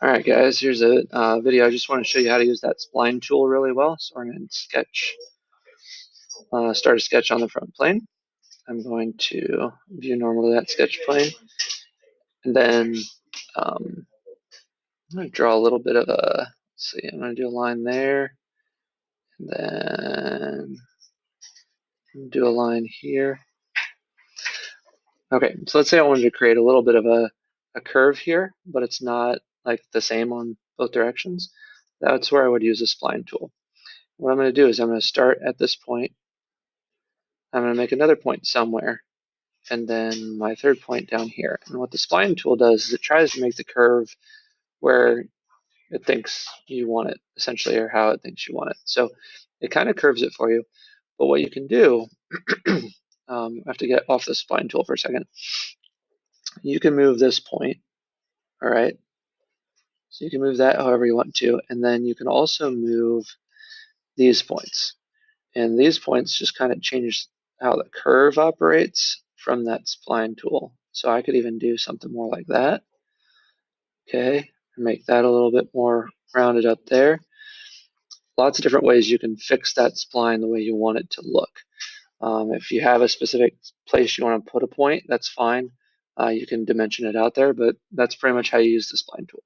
Alright guys, here's a video. I just want to show you how to use that spline tool really well. So we're going to start a sketch on the front plane. I'm going to view normally that sketch plane, and then I'm going to draw a little bit of a, let's see, I'm going to do a line there, and then do a line here. Okay, so let's say I wanted to create a little bit of a curve here, but it's not like the same on both directions. That's where I would use a spline tool. What I'm going to do is I'm going to start at this point. I'm going to make another point somewhere, and then my third point down here. And what the spline tool does is it tries to make the curve where it thinks you want it, essentially, or how it thinks you want it. So it kind of curves it for you. But what you can do, I have to get off the spline tool for a second. You can move this point, all right? So you can move that however you want to, and then you can also move these points. And these points just kind of change how the curve operates from that spline tool. So I could even do something more like that. Okay, make that a little bit more rounded up there. Lots of different ways you can fix that spline the way you want it to look. If you have a specific place you want to put a point, that's fine. You can dimension it out there, but that's pretty much how you use the spline tool.